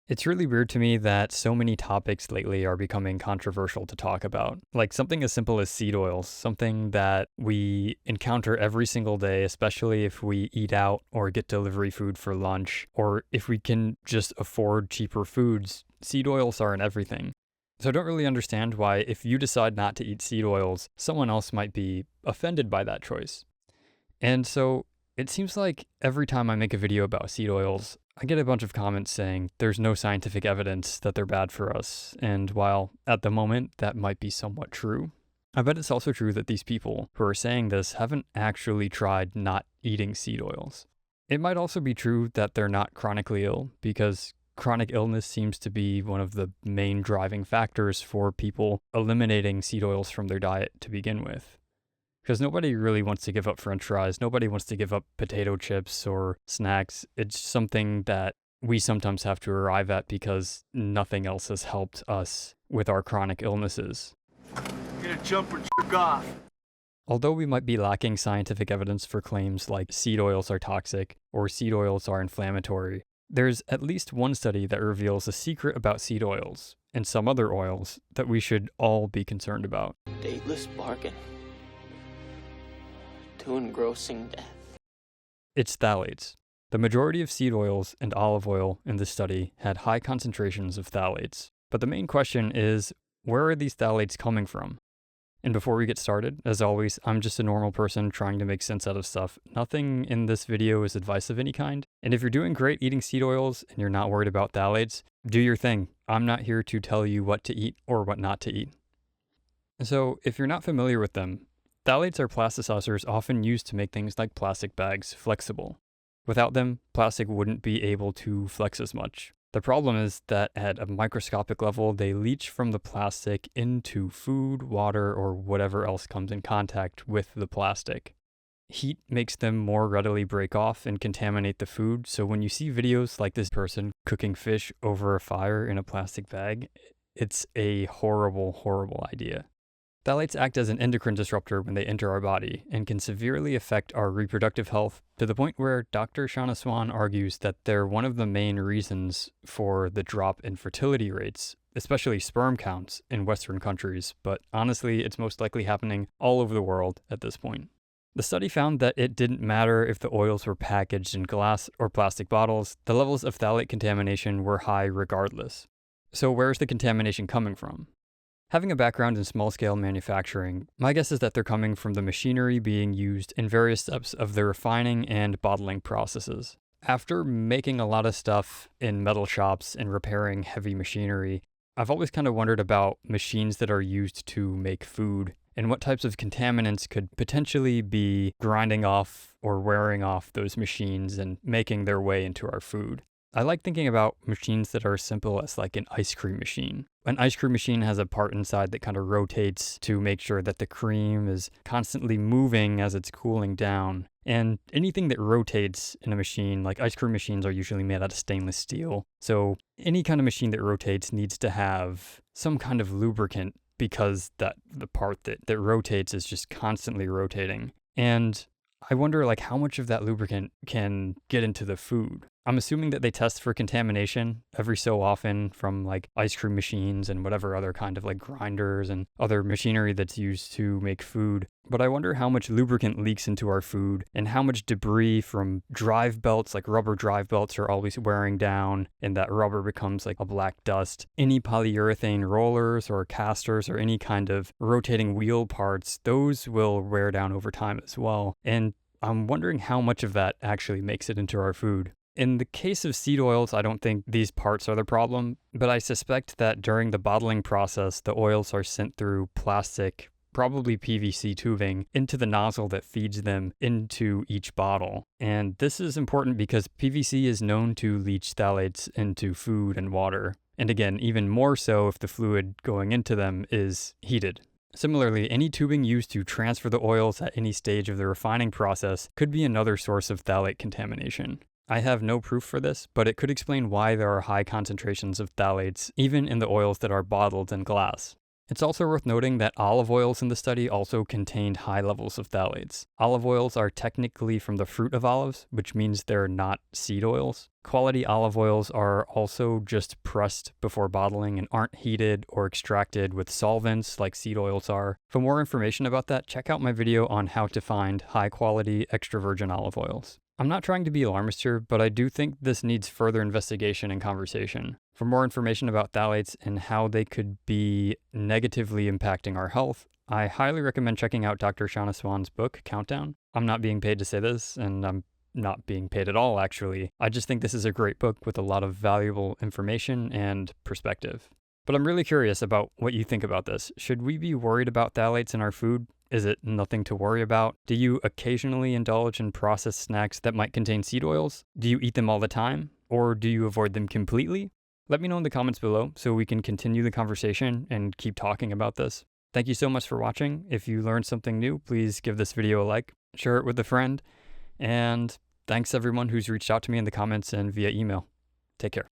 It's really weird to me that so many topics lately are becoming controversial to talk about. Like something as simple as seed oils, something that we encounter every single day, especially if we eat out or get delivery food for lunch, or if we can just afford cheaper foods. Seed oils are in everything. So I don't really understand why, if you decide not to eat seed oils, someone else might be offended by that choice. And so it seems like every time I make a video about seed oils, I get a bunch of comments saying there's no scientific evidence that they're bad for us. And while at the moment that might be somewhat true, I bet it's also true that these people who are saying this haven't actually tried not eating seed oils. It might also be true that they're not chronically ill, because chronic illness seems to be one of the main driving factors for people eliminating seed oils from their diet to begin with. Because nobody really wants to give up french fries. Nobody wants to give up potato chips or snacks. It's something that we sometimes have to arrive at because nothing else has helped us with our chronic illnesses. Get a jumper, jerk off. Although we might be lacking scientific evidence for claims like seed oils are toxic or seed oils are inflammatory, there's at least one study that reveals a secret about seed oils and some other oils that we should all be concerned about. Dateless bargain to engrossing death. It's phthalates. The majority of seed oils and olive oil in this study had high concentrations of phthalates. But the main question is, where are these phthalates coming from? And before we get started, as always, I'm just a normal person trying to make sense out of stuff. Nothing in this video is advice of any kind. And if you're doing great eating seed oils and you're not worried about phthalates, do your thing. I'm not here to tell you what to eat or what not to eat. So if you're not familiar with them, phthalates are plasticizers often used to make things like plastic bags flexible. Without them, plastic wouldn't be able to flex as much. The problem is that at a microscopic level, they leach from the plastic into food, water, or whatever else comes in contact with the plastic. Heat makes them more readily break off and contaminate the food, so when you see videos like this person cooking fish over a fire in a plastic bag, it's a horrible, horrible idea. Phthalates act as an endocrine disruptor when they enter our body and can severely affect our reproductive health to the point where Dr. Shauna Swan argues that they're one of the main reasons for the drop in fertility rates, especially sperm counts in Western countries, but honestly, it's most likely happening all over the world at this point. The study found that it didn't matter if the oils were packaged in glass or plastic bottles, the levels of phthalate contamination were high regardless. So where's the contamination coming from? Having a background in small-scale manufacturing, my guess is that they're coming from the machinery being used in various steps of the refining and bottling processes. After making a lot of stuff in metal shops and repairing heavy machinery, I've always kind of wondered about machines that are used to make food and what types of contaminants could potentially be grinding off or wearing off those machines and making their way into our food. I like thinking about machines that are as simple as like an ice cream machine. An ice cream machine has a part inside that kind of rotates to make sure that the cream is constantly moving as it's cooling down. And anything that rotates in a machine, like ice cream machines are usually made out of stainless steel. So any kind of machine that rotates needs to have some kind of lubricant because the part that rotates is just constantly rotating. And I wonder like how much of that lubricant can get into the food. I'm assuming that they test for contamination every so often from like ice cream machines and whatever other kind of like grinders and other machinery that's used to make food. But I wonder how much lubricant leaks into our food and how much debris from drive belts, like rubber drive belts, are always wearing down and that rubber becomes like a black dust. Any polyurethane rollers or casters or any kind of rotating wheel parts, those will wear down over time as well. And I'm wondering how much of that actually makes it into our food. In the case of seed oils, I don't think these parts are the problem, but I suspect that during the bottling process, the oils are sent through plastic, probably PVC tubing, into the nozzle that feeds them into each bottle. And this is important because PVC is known to leach phthalates into food and water. And again, even more so if the fluid going into them is heated. Similarly, any tubing used to transfer the oils at any stage of the refining process could be another source of phthalate contamination. I have no proof for this, but it could explain why there are high concentrations of phthalates even in the oils that are bottled in glass. It's also worth noting that olive oils in the study also contained high levels of phthalates. Olive oils are technically from the fruit of olives, which means they're not seed oils. Quality olive oils are also just pressed before bottling and aren't heated or extracted with solvents like seed oils are. For more information about that, check out my video on how to find high quality extra virgin olive oils. I'm not trying to be alarmist here, but I do think this needs further investigation and conversation. For more information about phthalates and how they could be negatively impacting our health, I highly recommend checking out Dr. Shauna Swan's book, Countdown. I'm not being paid to say this, and I'm not being paid at all, actually. I just think this is a great book with a lot of valuable information and perspective. But I'm really curious about what you think about this. Should we be worried about phthalates in our food? Is it nothing to worry about? Do you occasionally indulge in processed snacks that might contain seed oils? Do you eat them all the time? Or do you avoid them completely? Let me know in the comments below so we can continue the conversation and keep talking about this. Thank you so much for watching. If you learned something new, please give this video a like, share it with a friend, and thanks everyone who's reached out to me in the comments and via email. Take care.